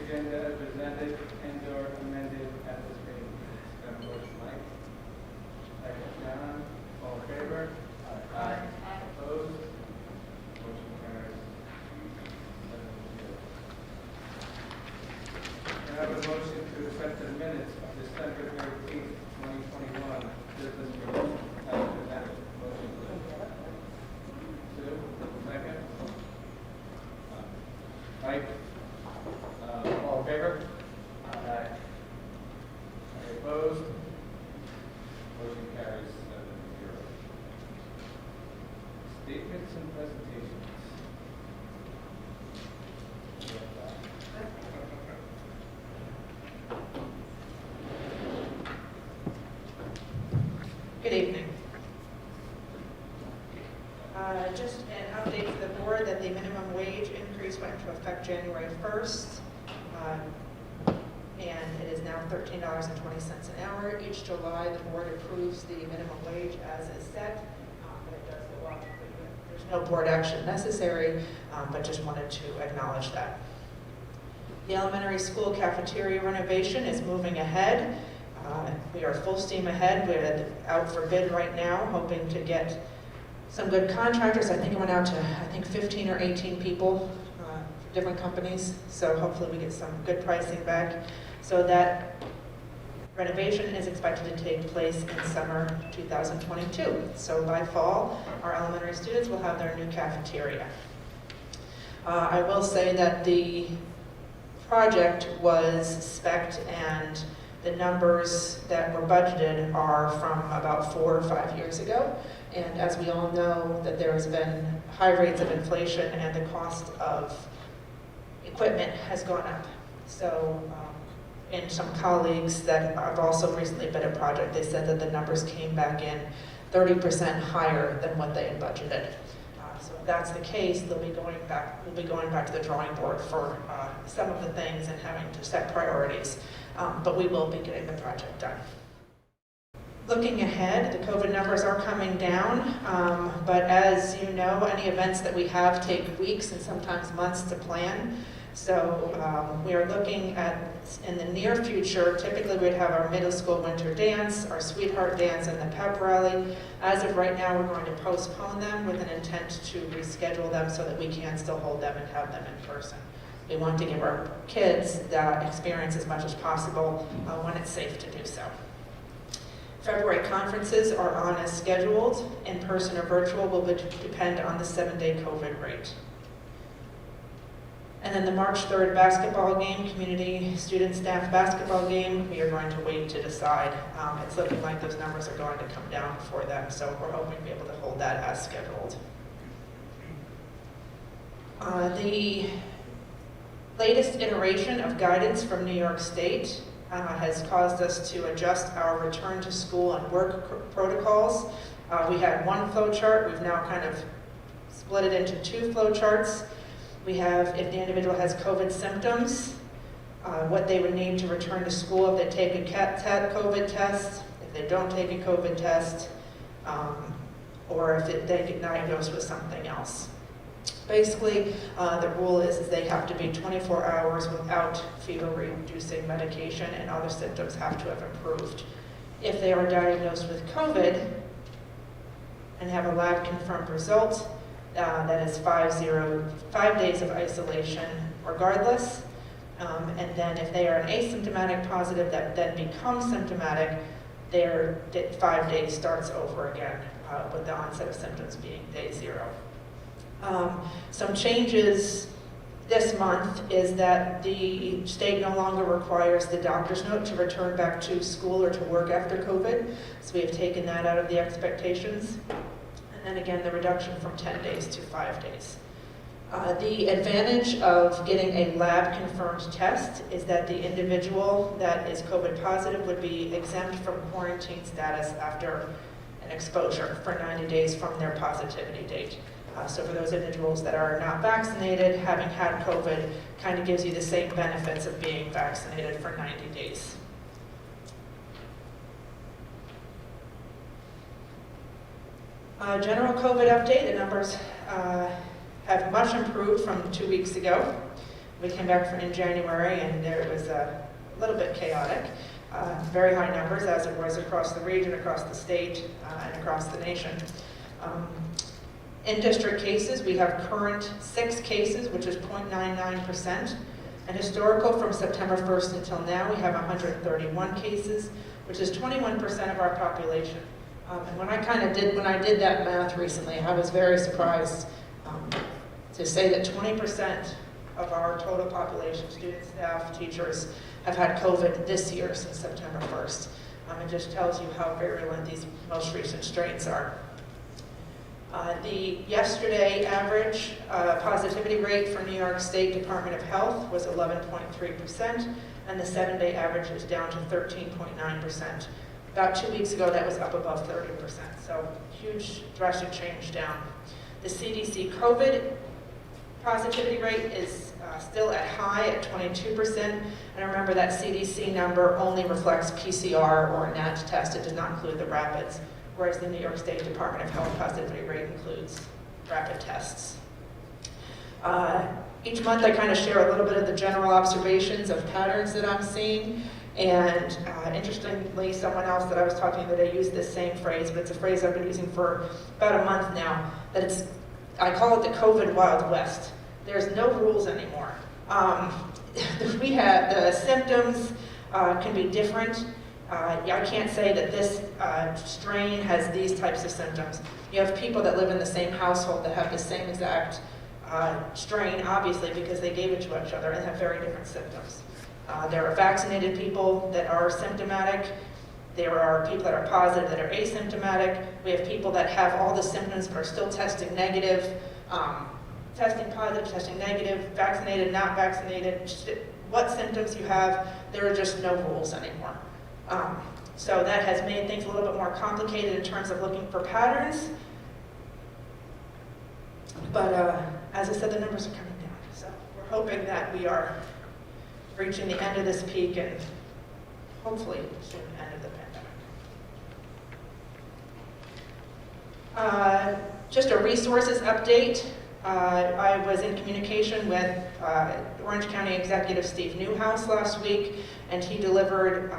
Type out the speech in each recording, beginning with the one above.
agenda as presented and/or amended at this meeting. Got a motion, Mike? Second, John. All in favor? Aye. Opposed? Motion carries 7-0. Can I have a motion to accept the minutes of December 13th, 2021, business meeting as presented? Motion, please. Sue, second. Mike? All in favor? Aye. Any opposed? Motion carries 7-0. Statements and presentations. Good evening. Just an update for the board that the minimum wage increase went into effect January 1st. And it is now $13.20 an hour. Each July, the board approves the minimum wage as is set, but it does go up. There's no board action necessary, but just wanted to acknowledge that. The elementary school cafeteria renovation is moving ahead. We are full steam ahead. We're out for bid right now, hoping to get some good contractors. I think it went out to 15 or 18 people, different companies. So hopefully we get some good pricing back. So that renovation is expected to take place in summer 2022. So by fall, our elementary students will have their new cafeteria. I will say that the project was spec'd and the numbers that were budgeted are from about 4 or 5 years ago. And as we all know, that there has been high rates of inflation and the cost of equipment has gone up. So, and some colleagues that have also recently bid a project, they said that the numbers came back in 30% higher than what they had budgeted. So if that's the case, we'll be going back to the drawing board for some of the things and having to set priorities. But we will be getting the project done. Looking ahead, the COVID numbers are coming down, but as you know, any events that we have take weeks and sometimes months to plan. So we are looking at, in the near future, typically we'd have our middle school winter dance, our sweetheart dance, and the pep rally. As of right now, we're going to postpone them with an intent to reschedule them so that we can still hold them and have them in person. We want to give our kids that experience as much as possible when it's safe to do so. February conferences are on as scheduled. In person or virtual will depend on the 7-day COVID rate. And then the March 3rd basketball game, community student staff basketball game, we are going to wait to decide. It's looking like those numbers are going to come down before then, so we're hoping to be able to hold that as scheduled. The latest iteration of guidance from New York State has caused us to adjust our return to school and work protocols. We had one flow chart. We've now kind of split it into 2 flow charts. We have, if the individual has COVID symptoms, what they would need to return to school if they take a COVID test, if they don't take a COVID test, or if they get diagnosed with something else. Basically, the rule is they have to be 24 hours without fever-reducing medication and other symptoms have to have improved. If they are diagnosed with COVID and have a lab-confirmed result, that is 5 days of isolation regardless. And then if they are an asymptomatic positive that then becomes symptomatic, their 5 days starts over again with the onset of symptoms being day 0. Some changes this month is that the state no longer requires the doctor's note to return back to school or to work after COVID. So we have taken that out of the expectations. And then again, the reduction from 10 days to 5 days. The advantage of getting a lab-confirmed test is that the individual that is COVID positive would be exempt from quarantine status after an exposure for 90 days from their positivity date. So for those individuals that are not vaccinated, having had COVID kind of gives you the same benefits of being vaccinated for 90 days. General COVID update, the numbers have much improved from 2 weeks ago. We came back in January, and there was a little bit chaotic. Very high numbers, as it was across the region, across the state, and across the nation. In district cases, we have current 6 cases, which is 0.99%. And historical from September 1st until now, we have 131 cases, which is 21% of our population. And when I did that math recently, I was very surprised to say that 20% of our total population, students, staff, teachers, have had COVID this year since September 1st. It just tells you how virulent these most recent strains are. The yesterday average positivity rate for New York State Department of Health was 11.3%, and the 7-day average is down to 13.9%. About 2 weeks ago, that was up above 30%, so huge drastic change down. The CDC COVID positivity rate is still at high at 22%, and remember that CDC number only reflects PCR or NAT test. It does not include the rapids, whereas the New York State Department of Health positivity rate includes rapid tests. Each month I kind of share a little bit of the general observations of patterns that I'm seeing, and interestingly, someone else that I was talking to today used this same phrase, but it's a phrase I've been using for about a month now, that I call it the COVID Wild West. There's no rules anymore. We have the symptoms can be different. I can't say that this strain has these types of symptoms. You have people that live in the same household that have the same exact strain, obviously, because they gave it to each other and have very different symptoms. There are vaccinated people that are symptomatic. There are people that are positive that are asymptomatic. We have people that have all the symptoms but are still testing negative, testing positive, testing negative, vaccinated, not vaccinated. What symptoms you have, there are just no rules anymore. So that has made things a little bit more complicated in terms of looking for patterns. But as I said, the numbers are coming down. So we're hoping that we are reaching the end of this peak and hopefully soon the end of the pandemic. Just a resources update. I was in communication with Orange County Executive Steve Newhouse last week, and he delivered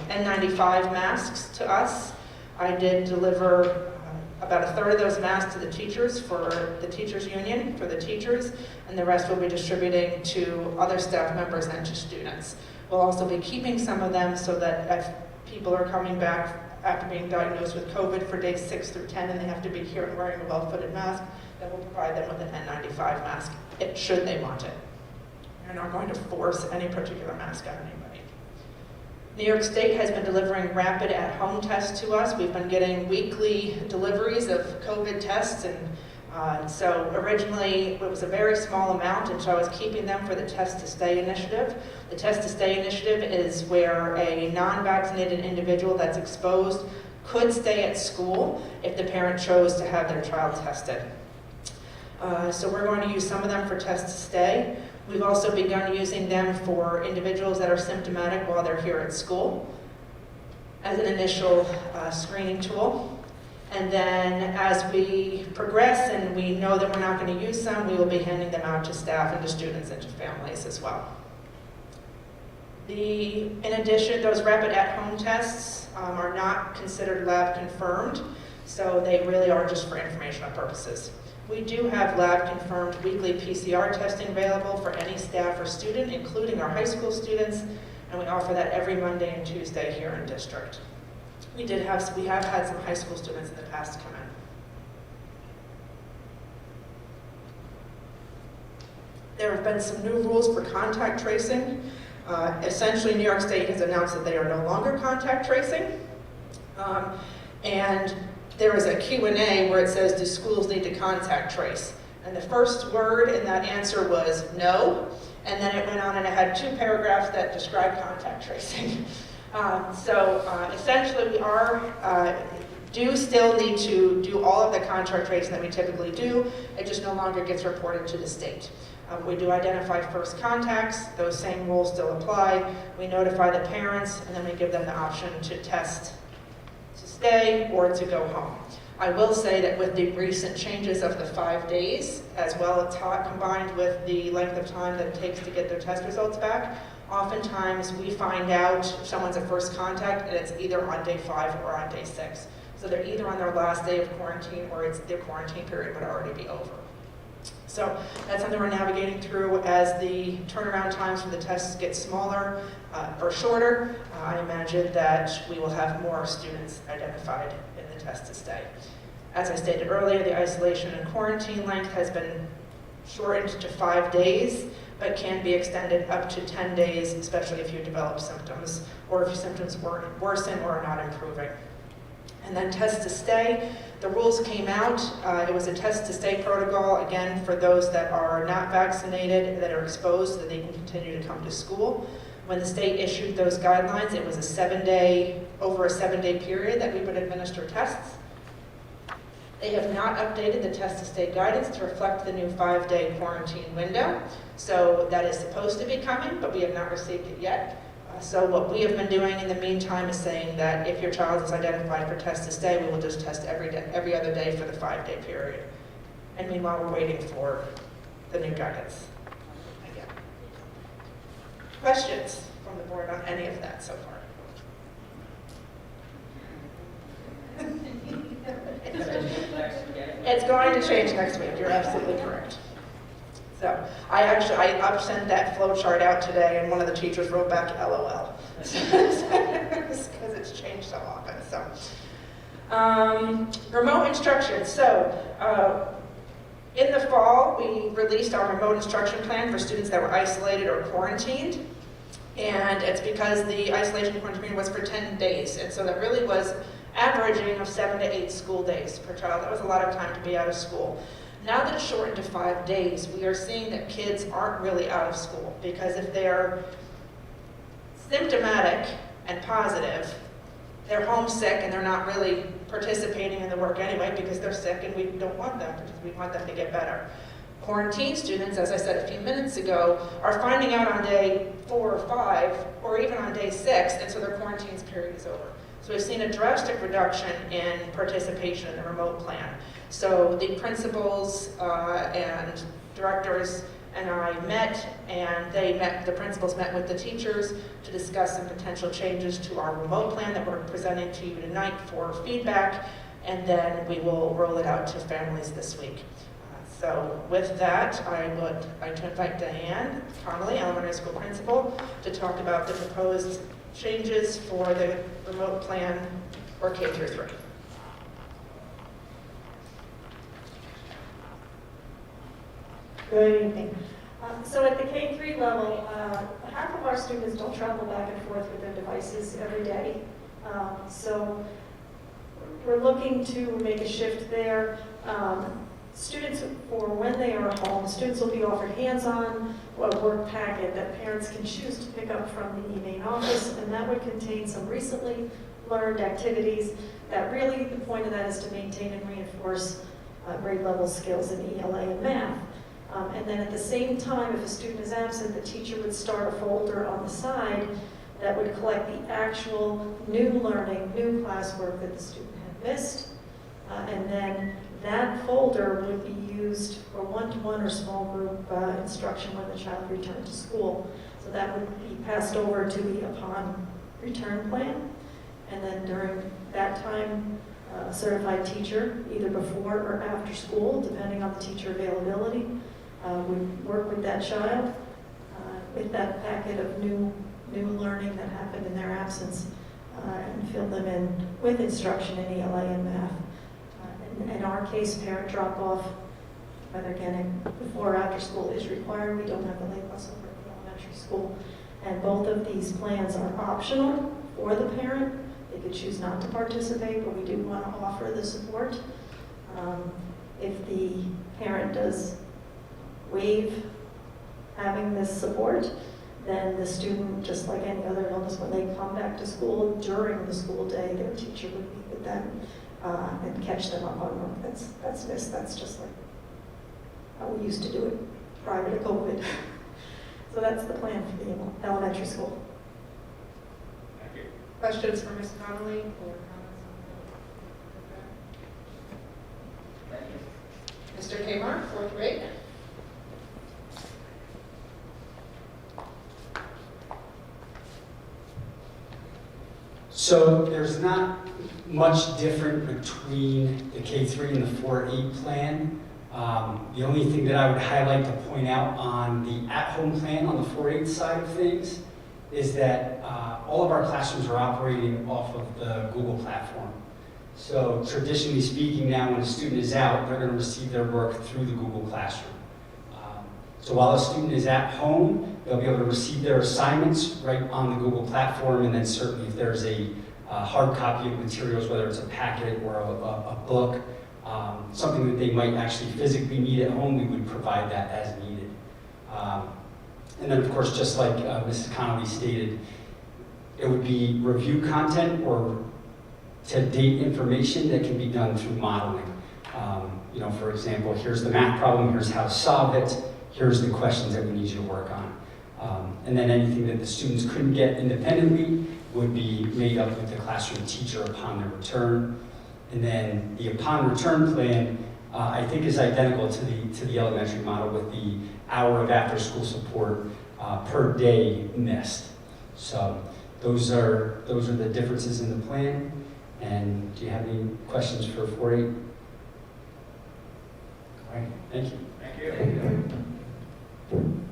N95 masks to us. I did deliver about a third of those masks to the teachers for the teachers union, for the teachers, and the rest will be distributing to other staff members and to students. We'll also be keeping some of them so that if people are coming back after being diagnosed with COVID for days 6 through 10 and they have to be here and wearing a well-fitted mask, then we'll provide them with an N95 mask, should they want it. We're not going to force any particular mask on anybody. New York State has been delivering rapid at-home tests to us. We've been getting weekly deliveries of COVID tests, and so originally it was a very small amount, and so I was keeping them for the Test to Stay initiative. The Test to Stay initiative is where a non-vaccinated individual that's exposed could stay at school if the parent chose to have their child tested. So we're going to use some of them for Test to Stay. We've also begun using them for individuals that are symptomatic while they're here at school as an initial screening tool. And then as we progress and we know that we're not going to use some, we will be handing them out to staff and to students and to families as well. In addition, those rapid at-home tests are not considered lab confirmed, so they really are just for informational purposes. We do have lab-confirmed weekly PCR testing available for any staff or student, including our high school students, and we offer that every Monday and Tuesday here in district. We have had some high school students in the past come in. There have been some new rules for contact tracing. Essentially, New York State has announced that they are no longer contact tracing, and there is a Q&A where it says, do schools need to contact trace? And the first word in that answer was no, and then it went on and it had 2 paragraphs that described contact tracing. Essentially we do still need to do all of the contact tracing that we typically do. It just no longer gets reported to the state. We do identify first contacts. Those same rules still apply. We notify the parents, and then we give them the option to test to stay or to go home. I will say that with the recent changes of the 5 days, as well as combined with the length of time that it takes to get their test results back, oftentimes we find out if someone's a first contact and it's either on day 5 or on day 6. So they're either on their last day of quarantine or it's their quarantine period would already be over. So that's something we're navigating through as the turnaround times for the tests get smaller or shorter. I imagine that we will have more students identified in the test to stay. As I stated earlier, the isolation and quarantine length has been shortened to 5 days, but can be extended up to 10 days, especially if you develop symptoms or if your symptoms worsen or are not improving. And then test to stay, the rules came out. It was a test to stay protocol, again, for those that are not vaccinated, that are exposed, so that they can continue to come to school. When the state issued those guidelines, it was over a 7-day period that we would administer tests. They have not updated the test to stay guidance to reflect the new 5-day quarantine window. So that is supposed to be coming, but we have not received it yet. So what we have been doing in the meantime is saying that if your child is identified for test to stay, we will just test every other day for the 5-day period. And meanwhile, we're waiting for the new guidance. Again. Questions from the board on any of that so far? It's going to change next week. You're absolutely correct. So I sent that flow chart out today, and one of the teachers wrote back LOL because it's changed so often. So remote instruction. So in the fall, we released our remote instruction plan for students that were isolated or quarantined, and it's because the isolation and quarantine was for 10 days, and so that really was averaging of 7 to 8 school days per child. That was a lot of time to be out of school. Now that it's shortened to 5 days, we are seeing that kids aren't really out of school, because if they're symptomatic and positive, they're homesick and they're not really participating in the work anyway because they're sick and we don't want them, because we want them to get better. Quarantine students, as I said a few minutes ago, are finding out on day 4 or 5 or even on day 6, and so their quarantine period is over. So we've seen a drastic reduction in participation in the remote plan. So the principals and directors and I met, and the principals met with the teachers to discuss some potential changes to our remote plan that we're presenting to you tonight for feedback, and then we will roll it out to families this week. So with that, I would like to invite Diane Connolly, elementary school principal, to talk about the proposed changes for the remote plan for K through 3. Good evening. So at the K-3 level, half of our students don't travel back and forth with their devices every day. So we're looking to make a shift there. Students, for when they are home, students will be offered hands-on work packet that parents can choose to pick up from the main office, and that would contain some recently learned activities that really, the point of that is to maintain and reinforce grade level skills in ELA and math. And then at the same time, if a student is absent, the teacher would start a folder on the side that would collect the actual new learning, new classwork that the student had missed. And then that folder would be used for one-to-one or small group instruction when the child returned to school. So that would be passed over to the upon return plan. And then during that time, a certified teacher, either before or after school, depending on the teacher availability, would work with that child with that packet of new learning that happened in their absence and fill them in with instruction in ELA and math. In our case, parent drop-off, whether again before or after school is required. We don't have the late bus over at the elementary school. And both of these plans are optional for the parent. They could choose not to participate, but we do want to offer the support. If the parent does waive having this support, then the student, just like any other illness, when they come back to school during the school day, their teacher would meet with them and catch them up on work that's missed. That's just like how we used to do it prior to COVID. So that's the plan for the elementary school. Thank you. Questions for Ms. Connolly? Or Mr. Kmart, fourth grade. So there's not much different between the K-3 and the 4-8 plan. The only thing that I would highlight to point out on the at-home plan on the 4-8 side of things is that all of our classrooms are operating off of the Google platform. So traditionally speaking now, when a student is out, they're going to receive their work through the Google Classroom. So while a student is at home, they'll be able to receive their assignments right on the Google platform, and then certainly if there's a hard copy of materials, whether it's a packet or a book, something that they might actually physically need at home, we would provide that as needed. And then of course, just like Mrs. Connolly stated, it would be review content or to-date information that can be done through modeling. You know, for example, here's the math problem, here's how to solve it, here's the questions that we need you to work on. And then anything that the students couldn't get independently would be made up with the classroom teacher upon their return. And then the upon return plan, I think, is identical to the elementary model with the hour of after school support per day missed. So those are the differences in the plan. And do you have any questions for 4-8? All right, thank you. Thank you. Thank you.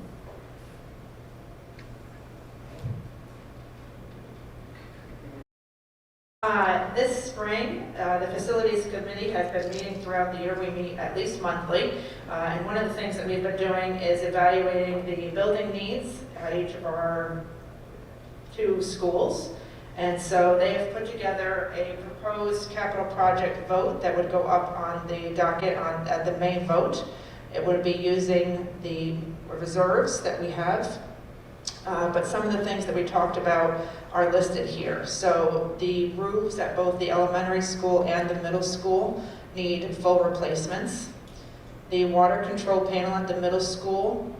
This spring, the Facilities Committee has been meeting throughout the year. We meet at least monthly. And one of the things that we've been doing is evaluating the building needs at each of our 2 schools. And so they have put together a proposed capital project vote that would go up on the docket at the May vote. It would be using the reserves that we have. But some of the things that we talked about are listed here. So the roofs at both the elementary school and the middle school need full replacements. The water control panel at the middle school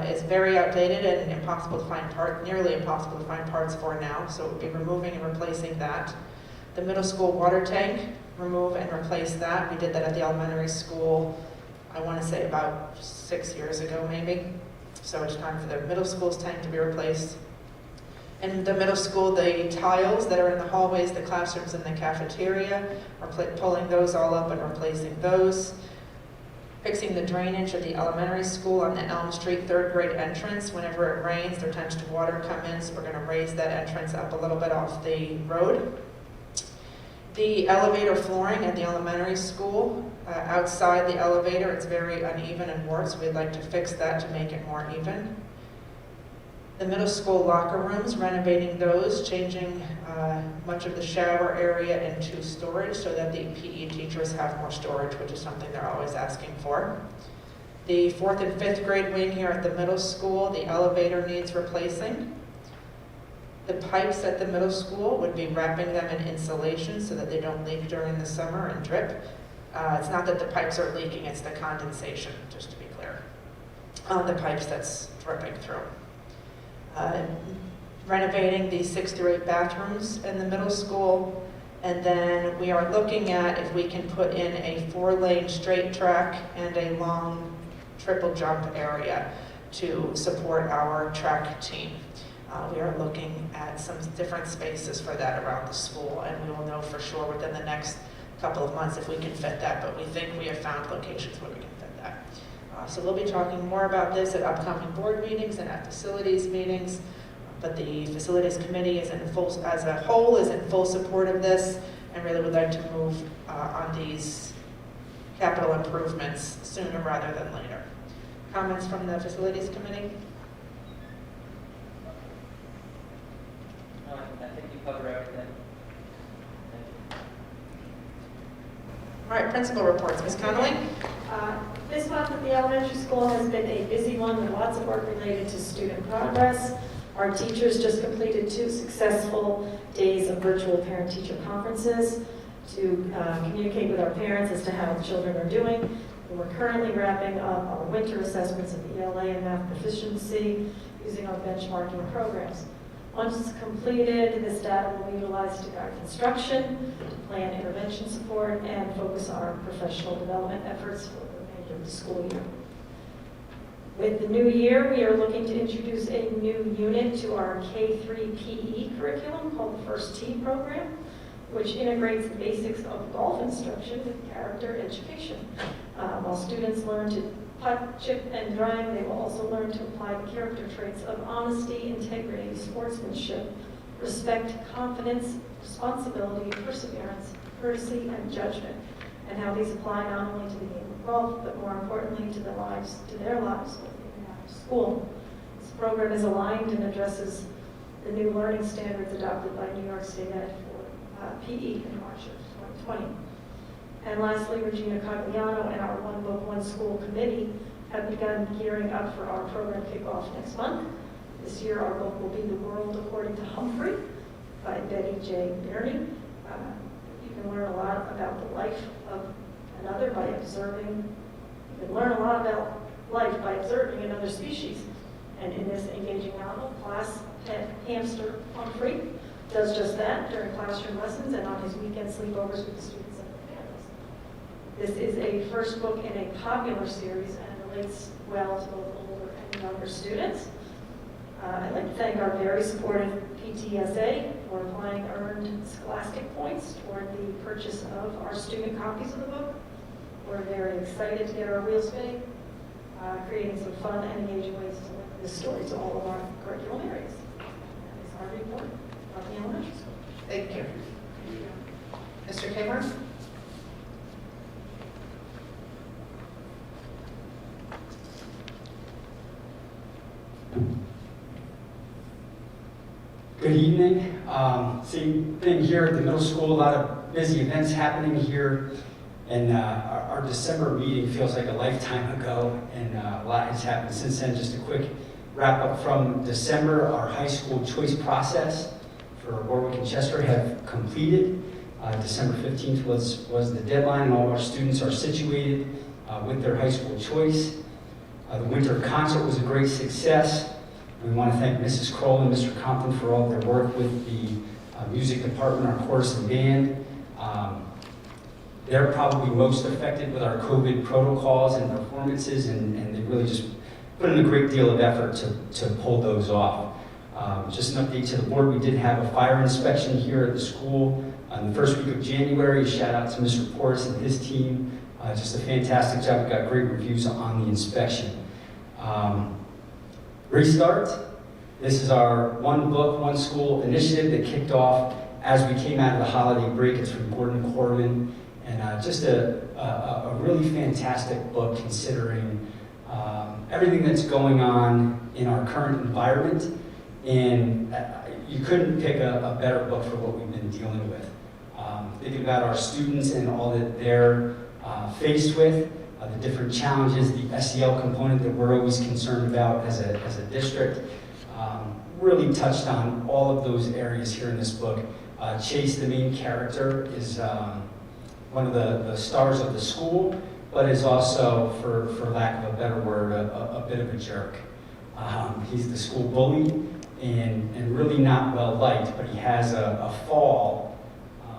is very outdated and impossible to find nearly impossible to find parts for now, so it would be removing and replacing that. The middle school water tank, remove and replace that. We did that at the elementary school, I want to say about 6 years ago maybe. So it's time for the middle school's tank to be replaced. In the middle school, the tiles that are in the hallways, the classrooms, and the cafeteria, are pulling those all up and replacing those. Fixing the drainage at the elementary school on the Elm Street 3rd grade entrance. Whenever it rains, there tends to water come in, so we're going to raise that entrance up a little bit off the road. The elevator flooring at the elementary school, outside the elevator, it's very uneven and warped, so we'd like to fix that to make it more even. The middle school locker rooms, renovating those, changing much of the shower area into storage so that the PE teachers have more storage, which is something they're always asking for. The 4th and 5th grade wing here at the middle school, the elevator needs replacing. The pipes at the middle school would be wrapping them in insulation so that they don't leak during the summer and drip. It's not that the pipes are leaking, it's the condensation, just to be clear, on the pipes that's dripping through. Renovating the 6 through 8 bathrooms in the middle school, and then we are looking at if we can put in a 4-lane straight track and a long triple jump area to support our track team. We are looking at some different spaces for that around the school, and we will know for sure within the next couple of months if we can fit that, but we think we have found locations where we can fit that. So we'll be talking more about this at upcoming board meetings and at facilities meetings, but the Facilities Committee is as a whole is in full support of this and really would like to move on these capital improvements sooner rather than later. Comments from the Facilities Committee? I think you covered everything. All right, principal reports. Ms. Connolly? This month at the elementary school has been a busy one with lots of work related to student progress. Our teachers just completed 2 successful days of virtual parent-teacher conferences to communicate with our parents as to how the children are doing. And we're currently wrapping up our winter assessments of ELA and math proficiency using our benchmarking programs. Once completed, this data will be utilized to guide instruction, to plan intervention support, and focus our professional development efforts for the remainder of the school year. With the new year, we are looking to introduce a new unit to our K-3 PE curriculum called the First Tee program, which integrates the basics of golf instruction with character education. While students learn to putt, chip, and drive, they will also learn to apply the character traits of honesty, integrity, sportsmanship, respect, confidence, responsibility, perseverance, courtesy, and judgment, and how these apply not only to the game of golf, but more importantly to their lives within our school. This program is aligned and addresses the new learning standards adopted by New York State Ed for PE in March of 2020. And lastly, Regina Cogliano and our One Book, One School committee have begun gearing up for our program kickoff next month. This year, our book will be The World According to Humphrey by Betty J. Birney. You can learn a lot about the life of another by observing. You can learn a lot about life by observing another species. And in this engaging novel, class pet hamster Humphrey does just that during classroom lessons and on his weekend sleepovers with the students and their families. This is a first book in a popular series and relates well to both older and younger students. I'd like to thank our very supportive PTSA for applying earned scholastic points toward the purchase of our student copies of the book. We're very excited to get our wheels spinning, creating some fun and engaging ways to link this story to all of our curriculum areas. That is our report from the elementary school. Thank you. Mr. Kmart? Good evening. Same thing here at the middle school, a lot of busy events happening here. And our December meeting feels like a lifetime ago, and a lot has happened since then. Just a quick wrap up from December, our high school choice process for Warwick and Chester have completed. December 15th was the deadline, and all of our students are situated with their high school choice. The winter concert was a great success. We want to thank Mrs. Kroll and Mr. Compton for all their work with the music department, our chorus and band. They're probably most affected with our COVID protocols and performances, and they really just put in a great deal of effort to pull those off. Just an update to the board, we did have a fire inspection here at the school on the first week of January. A shout out to Mr. Portis and his team. Just a fantastic job. We got great reviews on the inspection. Restart. This is our One Book, One School initiative that kicked off as we came out of the holiday break. It's from Gordon Corman, and just a really fantastic book considering everything that's going on in our current environment. And you couldn't pick a better book for what we've been dealing with. Thinking about our students and all that they're faced with, the different challenges, the SEL component that we're always concerned about as a district, really touched on all of those areas here in this book. Chase, the main character, is one of the stars of the school, but is also, for lack of a better word, a bit of a jerk. He's the school bully and really not well liked, but he has a fall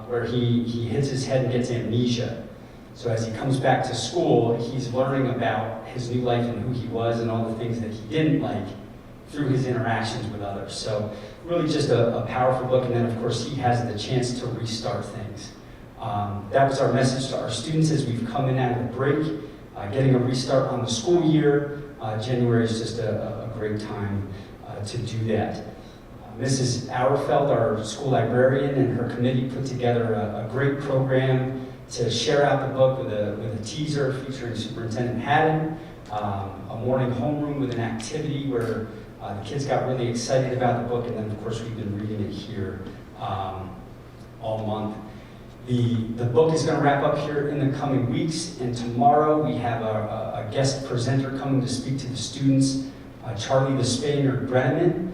where he hits his head and gets amnesia. So as he comes back to school, he's learning about his new life and who he was and all the things that he didn't like through his interactions with others. So really just a powerful book, and then of course he has the chance to restart things. That was our message to our students as we've come in out of the break, getting a restart on the school year. January is just a great time to do that. Mrs. Auerfeld, our school librarian, and her committee put together a great program to share out the book with a teaser featuring Superintendent Haddon, a morning homeroom with an activity where the kids got really excited about the book, and then of course we've been reading it here all month. The book is going to wrap up here in the coming weeks, and tomorrow we have a guest presenter coming to speak to the students, Charlie the Spaniard Brenneman.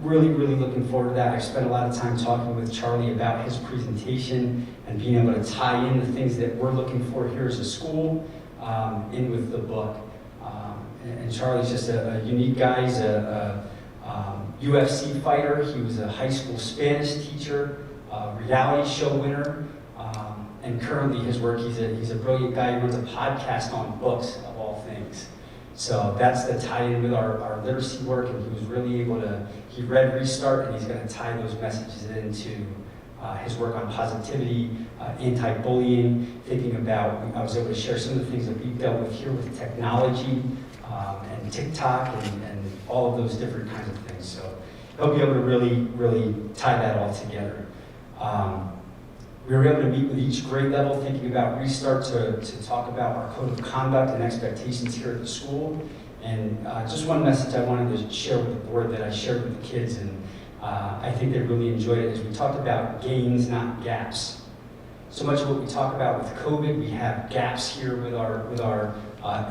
Really looking forward to that. I spent a lot of time talking with Charlie about his presentation and being able to tie in the things that we're looking for here as a school in with the book. And Charlie's just a unique guy. He's a UFC fighter. He was a high school Spanish teacher, reality show winner, and currently his work, he's a brilliant guy. He runs a podcast on books, of all things. So that's the tie-in with our literacy work, and he was really able to, he read Restart, and he's going to tie those messages into his work on positivity, anti-bullying, thinking about, I was able to share some of the things that we've dealt with here with technology, and TikTok, and all of those different kinds of things. So he'll be able to really tie that all together. We were able to meet with each grade level, thinking about Restart to talk about our code of conduct and expectations here at the school. And just one message I wanted to share with the board that I shared with the kids, and I think they really enjoyed it, is we talked about gains, not gaps. So much of what we talk about with COVID, we have gaps here with our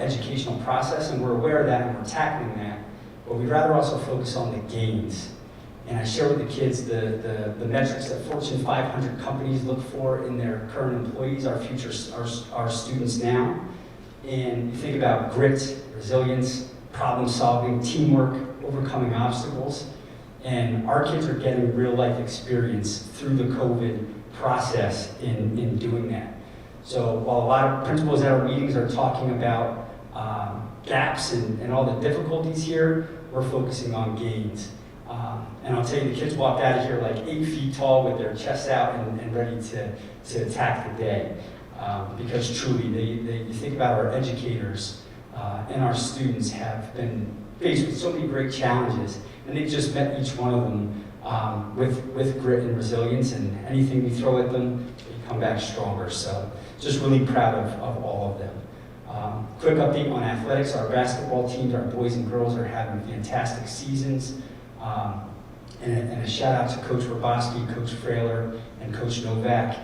educational process, and we're aware of that and we're tackling that. But we'd rather also focus on the gains. And I share with the kids the metrics that Fortune 500 companies look for in their current employees, our future, our students now. And you think about grit, resilience, problem solving, teamwork, overcoming obstacles. And our kids are getting real life experience through the COVID process in doing that. So while a lot of principals at our meetings are talking about gaps and all the difficulties here, we're focusing on gains. And I'll tell you, the kids walked out of here like 8 feet tall with their chests out and ready to attack the day. Because truly, you think about our educators and our students have been faced with so many great challenges, and they've just met each one of them with grit and resilience, and anything we throw at them, they come back stronger. So just really proud of all of them. Quick update on athletics. Our basketball teams, our boys and girls, are having fantastic seasons. And a shout out to Coach Roboski, Coach Frailer, and Coach Novak.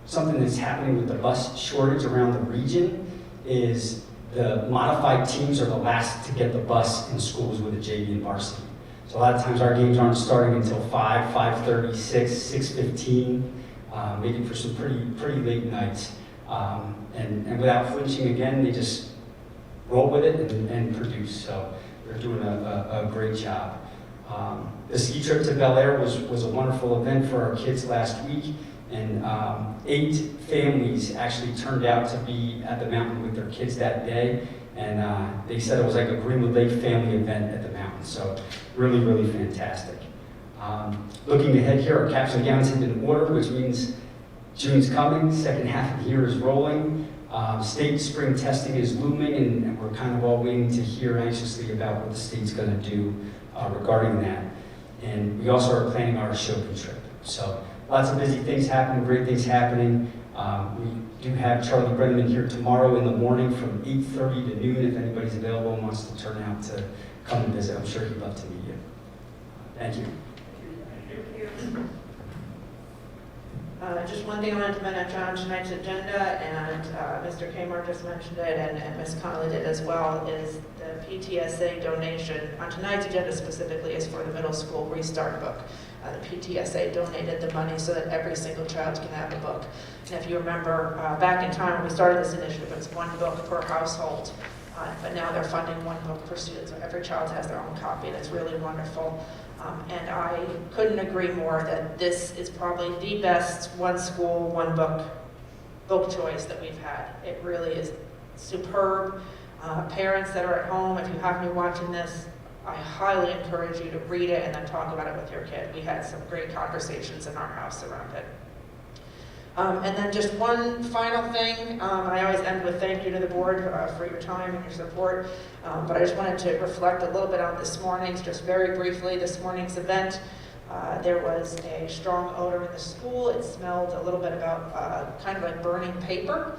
Something that's happening with the bus shortage around the region is the modified teams are the last to get the bus in schools with a JV and varsity. So a lot of times our games aren't starting until 5, 5:30, 6, 6:15, maybe for some pretty late nights. And without flinching again, they just roll with it and produce. So they're doing a great job. The ski trip to Bel Air was a wonderful event for our kids last week, and 8 families actually turned out to be at the mountain with their kids that day, and they said it was like a Greenwood Lake family event at the mountain, so really fantastic. Looking ahead here, our caps and gowns have been ordered, which means June's coming, second half of the year is rolling. State spring testing is looming, and we're kind of all waiting to hear anxiously about what the state's going to do regarding that. And we also are planning our Shokin trip. So lots of busy things happening, great things happening. We do have Charlie Brenneman here tomorrow in the morning from 8:30 to noon if anybody's available and wants to turn out to come and visit. I'm sure he'd love to meet you. Thank you. Just one thing I wanted to mention on tonight's agenda, and Mr. Kmart just mentioned it, and Ms. Connolly did as well, is the PTSA donation. On tonight's agenda specifically is for the middle school Restart book. The PTSA donated the money so that every single child can have a book. And if you remember, back in time when we started this initiative, it was 1 book per household. But now they're funding 1 book per student, so every child has their own copy, and it's really wonderful. And I couldn't agree more that this is probably the best 1 school, 1 book choice that we've had. It really is superb. Parents that are at home, if you happen to be watching this, I highly encourage you to read it and then talk about it with your kid. We had some great conversations in our house around it. And then just one final thing, I always end with thank you to the board for your time and your support, but I just wanted to reflect a little bit on this morning's, just very briefly, this morning's event. There was a strong odor in the school. It smelled a little bit about kind of like burning paper.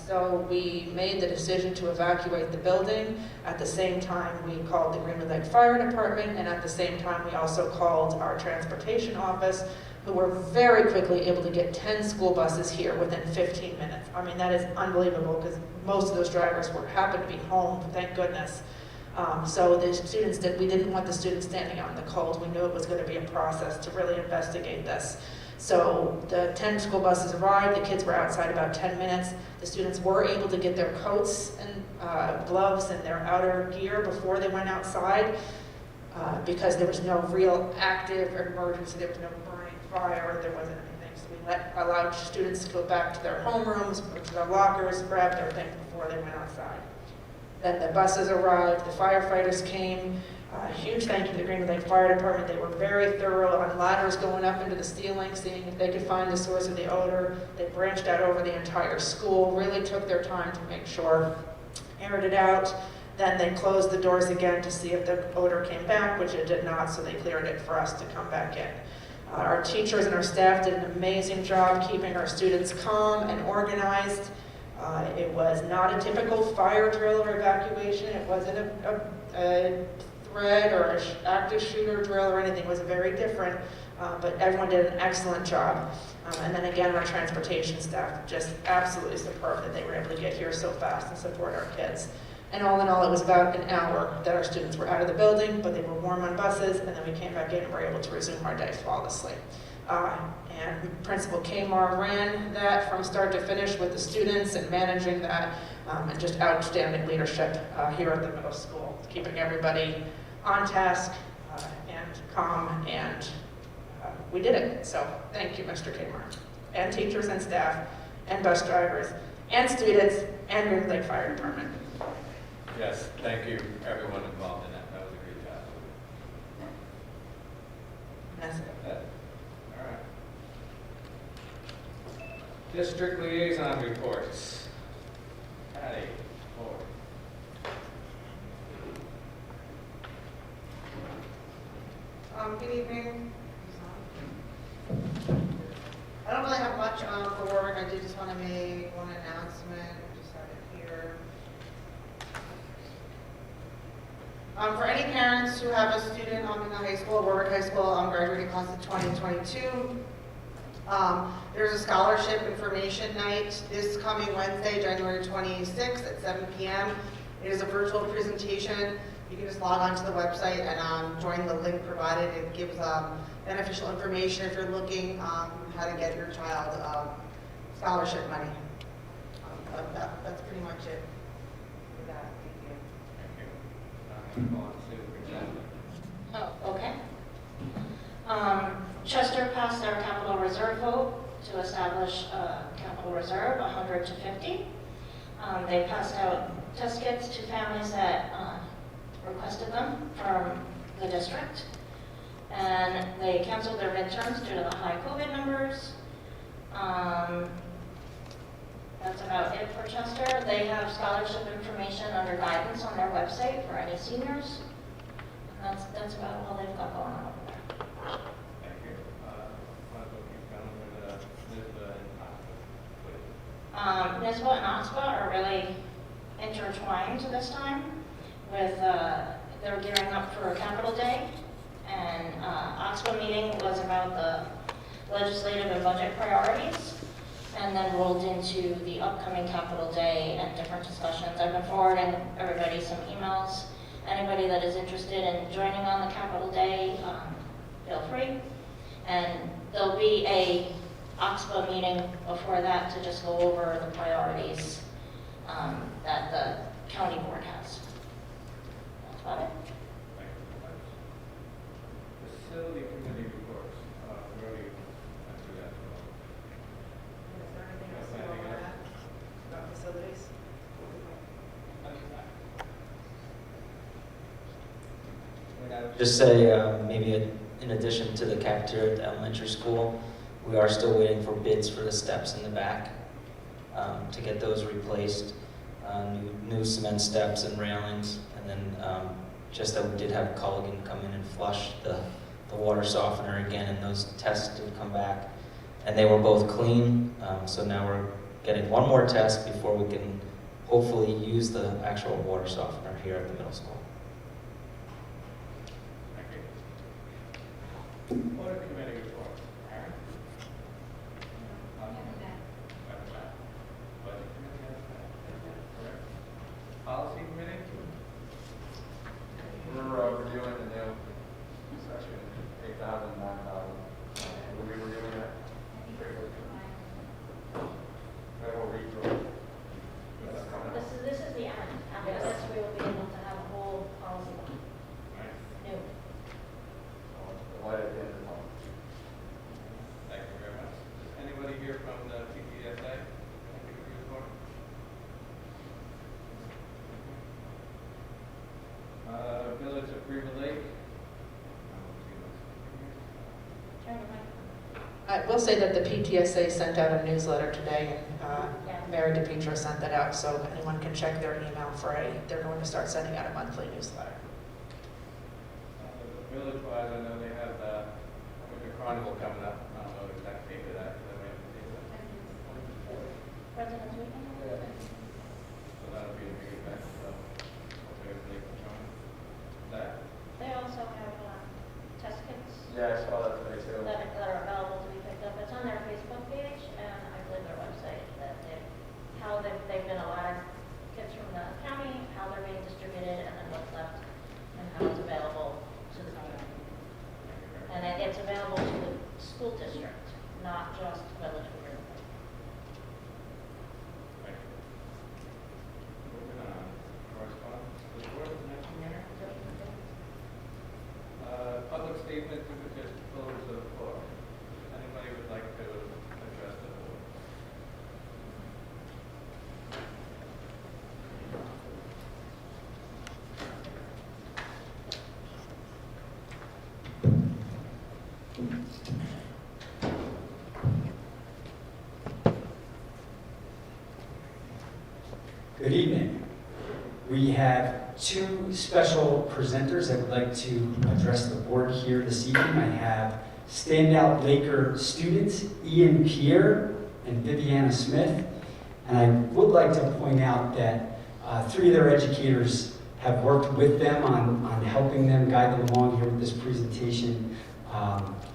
So we made the decision to evacuate the building. At the same time, we called the Greenwood Lake Fire Department, and at the same time, we also called our transportation office, who were very quickly able to get 10 school buses here within 15 minutes. I mean, that is unbelievable because most of those drivers happened to be home, thank goodness. So the students we didn't want the students standing out in the cold. We knew it was going to be a process to really investigate this. So the 10 school buses arrived, the kids were outside about 10 minutes. The students were able to get their coats and gloves and their outer gear before they went outside because there was no real active emergency. There was no burning fire, there wasn't anything. So We allowed students to go back to their homerooms, or to their lockers, grab their things before they went outside. Then the buses arrived, the firefighters came. Huge thank you to the Green Lake Fire Department. They were very thorough on ladders going up into the ceiling, seeing if they could find the source of the odor. They branched out over the entire school, really took their time to make sure, aired it out. Then they closed the doors again to see if the odor came back, which it did not, so they cleared it for us to come back in. Our teachers and our staff did an amazing job keeping our students calm and organized. It was not a typical fire drill or evacuation. It wasn't a thread or an active shooter drill or anything. It was very different, but everyone did an excellent job. And then again, our transportation staff, just absolutely superb that they were able to get here so fast and support our kids. And all in all, it was about an hour that our students were out of the building, but they were warm on buses, and then we came back in and were able to resume our day flawlessly. And Principal Kamar ran that from start to finish with the students and managing that, and just outstanding leadership here at the middle school, keeping everybody on task and calm, and we did it. So thank you, Mr. Kamar, and teachers and staff, and bus drivers, and students, and Green Lake Fire Department. Yes, thank you, everyone involved in that. That was a great job. That's it. All right. District liaison reports. Patty, forward. Good evening. I don't really have much for work. I did just want to make one announcement. I just have it here. For any parents who have a student in the high school, Warwick High School, graduating class of 2022, there's a scholarship information night this coming Wednesday, January 26th at 7 p.m. It is a virtual presentation. You can just log on to the website and join the link provided. It gives beneficial information if you're looking how to get your child scholarship money. That's pretty much it for that. Thank you. On to Oh, okay. Chester passed their capital reserve vote to establish a capital reserve, 100 to 50. They passed out test kits to families that requested them from the district. And they canceled their midterms due to the high COVID numbers. That's about it for Chester. They have scholarship information under guidance on their website for any seniors. And that's about all they've got going on over there. Thank you. Want to keep going with NISBA and Oxford, please? NISBA and Oxford are really intertwined this time with, they're gearing up for Capital Day. And Oxford meeting was about the legislative and budget priorities, and then rolled into the upcoming Capital Day and different discussions. I've been forwarding everybody some emails. Anybody that is interested in joining on the Capital Day, feel free. And there'll be a Oxbow meeting before that to just go over the priorities that the county board has. That's about it. Thank you very much. Facility committee reports. We already went through that. Is there anything else you want to add about facilities? Just say, maybe in addition to the cafeteria at the elementary school, we are still waiting for bids for the steps in the back to get those replaced. New cement steps and railings, and then just that we did have Culligan come in and flush the water softener again, and those tests did come back, and they were both clean. So now we're getting one more test before we can hopefully use the actual water softener here at the middle school. Thank you. Audit committee reports. Aaron? Budget committee has that. Correct. Policy committee? We're reviewing the new section 8,000, 9,000. We'll be reviewing that. Then we'll read through it. That's coming up. This is the end. After Yes. this, we will be able to have a whole policy Right. new. The light at the end of the tunnel. I will say that the PTSA sent out a newsletter today, and Yeah. Mary DePietro sent that out, so anyone can check their email they're going to start sending out a monthly newsletter. Village-wise, I know they have, with the carnival coming up, I don't know the exact date of that, but they have President's weekend? so that'll be a big event, so hopefully everybody can join that. They also have test kits Yeah, I saw that today too. that are available to be picked up. It's on their Facebook page and I believe their website, that they've been allowed kits from the county, how they're being distributed, and then what's left, and how it's available to the community. And it's available to the school district, not just Village Green. Thank you. Moving on, correspondence, the board, next meeting. Public statement to just close the floor. Anybody would like to address the board? Good evening. We have two special presenters that would like to address the board here this evening. I have standout Laker students Ian Pierre and Viviana Smith. And I would like to point out that three of their educators have worked with them on helping them, guide them along here with this presentation,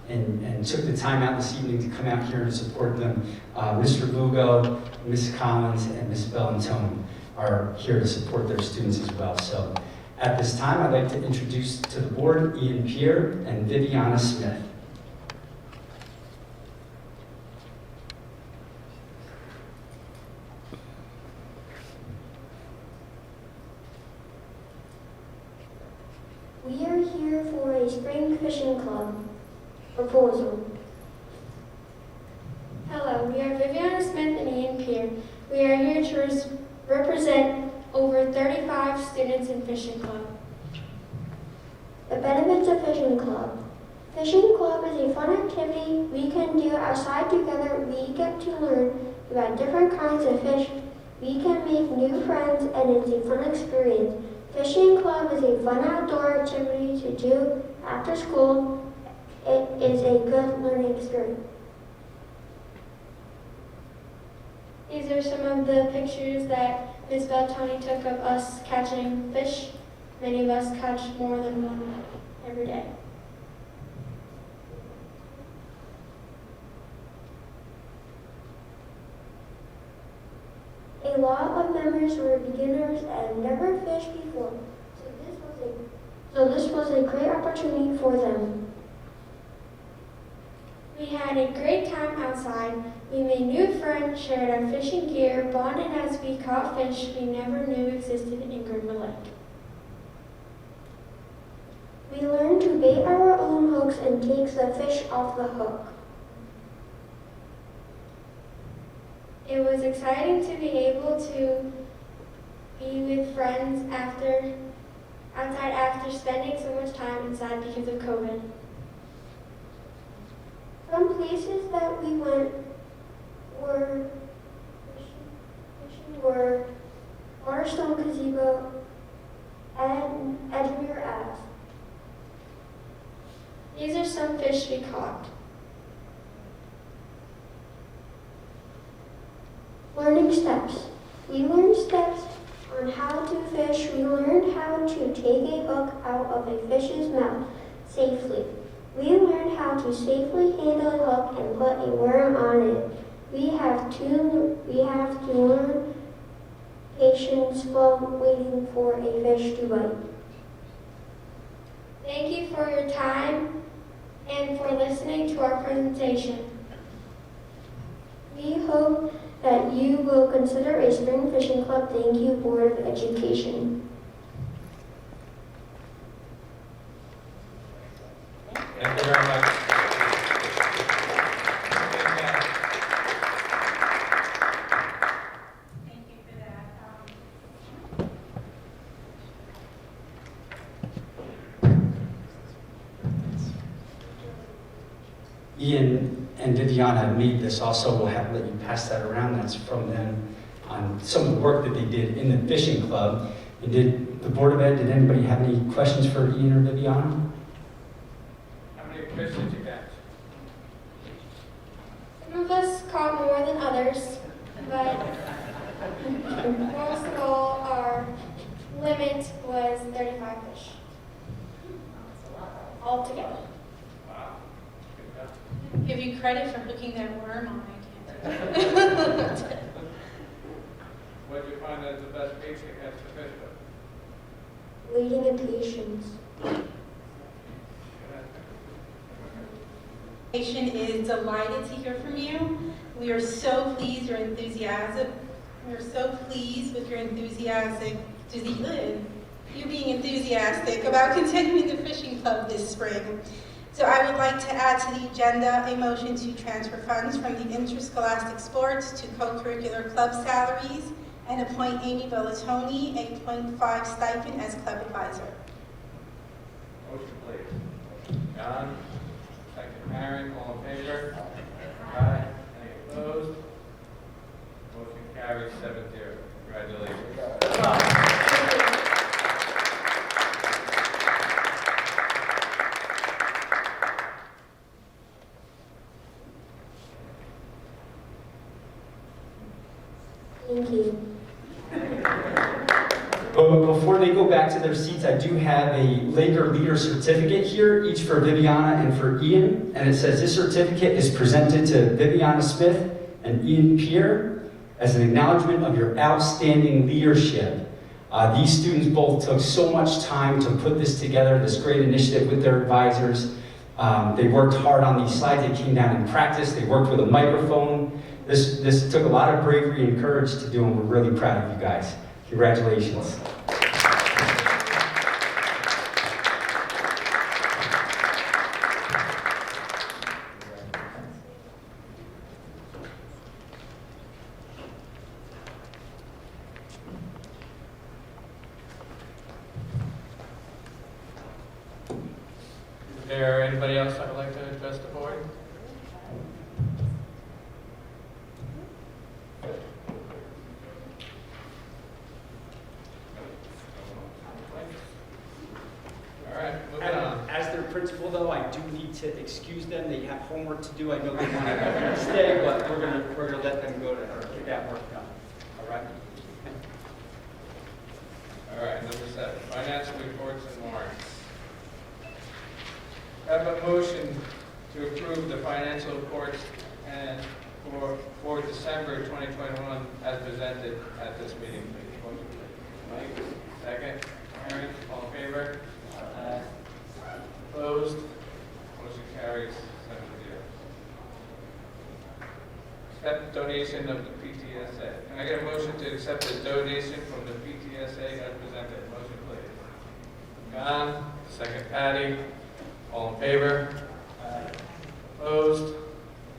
and took the time out this evening to come out here and support them. Mr. Lugo, Ms. Collins, and Ms. Bellantone are here to support their students as well. So at this time, I'd like to introduce to the board Ian Pierre and Viviana Smith. We are here for a spring fishing club proposal. Hello, we are Viviana Smith and Ian Pierre. We are here to represent over 35 students in fishing club. The benefits of fishing club. Fishing club is a fun activity we can do outside together. We get to learn about different kinds of fish. We can make new friends and it's a fun experience. Fishing club is a fun outdoor activity to do after school. It is a good learning experience. These are some of the pictures that Ms. Beltoni took of us catching fish. Many of us catch more than one every day. A lot of members were beginners and never fished before, so this was a great opportunity for them. We had a great time outside. We made new friends, shared our fishing gear, bonded as we caught fish we never knew existed in Grimmer Lake. We learned to bait our own hooks and take the fish off the hook. It was exciting to be able to be with friends outside after spending so much time inside because of COVID. Some places that we went were Waterstone Gazebo and Edgemere Ave. These are some fish we caught. Learning steps. We learned steps on how to fish. We learned how to take a hook out of a fish's mouth safely. We learned how to safely handle a hook and put a worm on it. We have to learn patience while waiting for a fish to bite. Thank you for your time and for listening to our presentation. We hope that you will consider a spring fishing club. Thank you, Board of Education. Thank you very much. Thank you for that. Ian and Viviana made this also. We'll have let you pass that around. That's from them on some of the work that they did in the fishing club. And did the Board of Ed, did anybody have any questions for Ian or Viviana? How many fish did you catch? Some of us caught more than others, but most of all, our limit was 35 fish altogether. Wow. Good job. Give you credit for hooking that worm on, I can't. What did you find as the best bait to catch the fish with? Waiting and patience. Nation is delighted to hear from you. We are so pleased your enthusiasm. We are so pleased with your enthusiastic, you being enthusiastic about continuing the fishing club this spring. So I would like to add to the agenda a motion to transfer funds from the interscholastic sports to co-curricular club salaries and appoint Amy Bellatoni a 0.5 stipend as club advisor. Motion, please. John, second Karen, all in favor? Aye. Any opposed? Motion carries 7-0. Congratulations. Thank you. But before they go back to their seats, I do have a Laker Leader Certificate here, each for Viviana and for Ian. And it says this certificate is presented to Viviana Smith and Ian Pierre as an acknowledgement of your outstanding leadership. These students both took so much time to put this together, this great initiative with their advisors. They worked hard on these slides. They came down and practiced. They worked with a microphone. This took a lot of bravery and courage to do, and we're really proud of you guys. Congratulations. Is there anybody else that would like to address the board? All right, moving on. As their principal, though, I do need to excuse them. They have homework to do. I know they want to stay, but we're gonna let them go to get that work done. All right? All right, number 7, financial reports and warrants. Have a motion to approve the financial reports and for December 2021 as presented at this meeting, please. Motion, please. Mike, second. Aaron, all in favor? Aye. Opposed? Motion carries 7-0. Accept donation of the PTSA. Can I get a motion to accept the donation from the PTSA as presented? Motion, please. John, second Patty. All in favor? Aye. Opposed?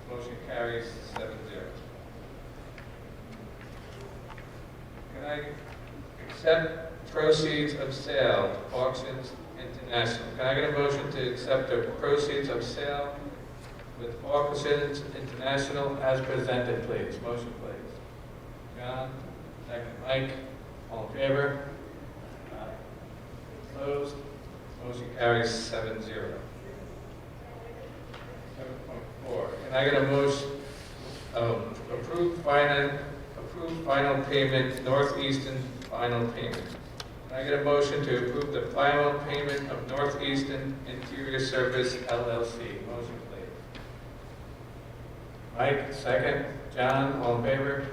Motion carries 7-0. Can I accept proceeds of sale, auctions international? Can I get a motion to accept the proceeds of sale with auctions international as presented, please? Motion, please. John, second Mike. All in favor? Aye. Opposed? Motion carries 7-0. 7.4. Can I get a motion of approved final payment, Northeastern final payment? Can I get a motion to approve the final payment of Northeastern Interior Service LLC? Motion, please. Mike, second. John, all in favor?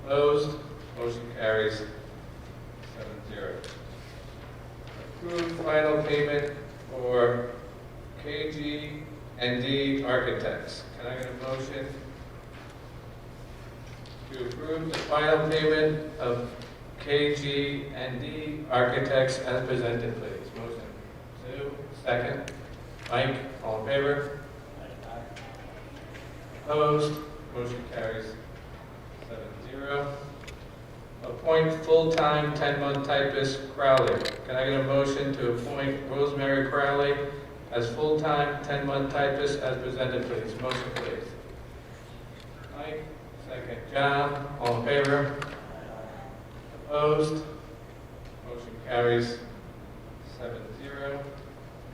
Opposed? Motion carries 7-0. Approved final payment for KG&D Architects. Can I get a motion to approve the final payment of KG&D Architects as presented, please? Motion. Sue, second. Mike, all in favor? Opposed? Motion carries 7-0. Appoint full-time 10-month typist Crowley. Can I get a motion to appoint Rosemary Crowley as full-time 10-month typist as presented, please. Motion, please. Mike, second. John, all in favor? Opposed? Motion carries 7-0.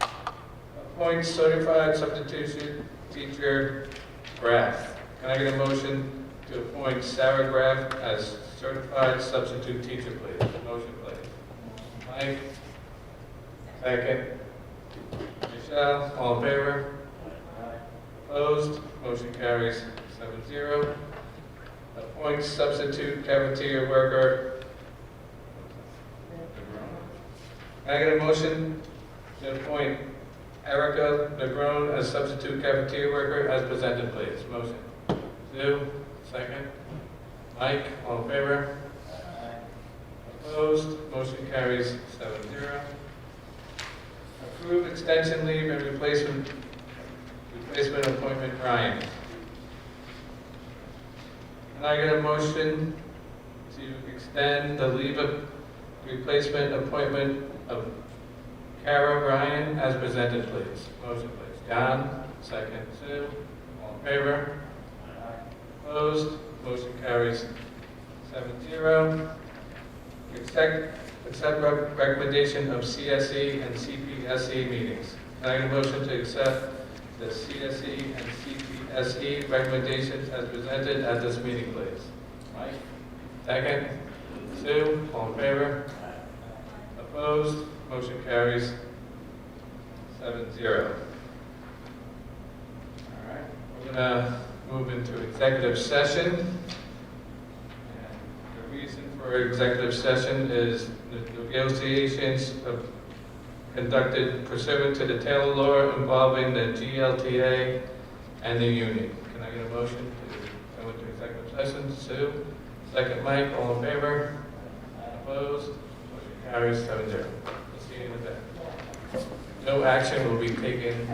Appoint certified substitution teacher Graff. Can I get a motion to appoint Sarah Graff as certified substitute teacher, please? Motion, please. Mike? Second. Michelle, all in favor? Opposed? Motion carries 7-0. Appoint substitute cafeteria worker. Can I get a motion to appoint Erica Negron as substitute cafeteria worker as presented, please? Motion. Sue, second. Mike, all in favor? Opposed? Motion carries 7-0. Approve extension leave and replacement appointment Ryan. Can I get a motion to extend the leave of replacement appointment of Kara Ryan as presented, please? Motion, please. John, second. Sue, all in favor? Opposed? Motion carries 7-0. Accept recommendation of CSE and CPSE meetings. Can I get a motion to accept the CSE and CPSE recommendations as presented at this meeting, please? Mike? Second. Sue, all in favor? Opposed? Motion carries 7-0. All right, we're gonna move into executive session. And the reason for executive session is the negotiations conducted pursuant to the Taylor law involving the GLTA and the union. Can I get a motion to go into executive session? Sue, second. Mike, all in favor? Opposed? Motion carries 7-0. We'll see you in a bit. No action will be taken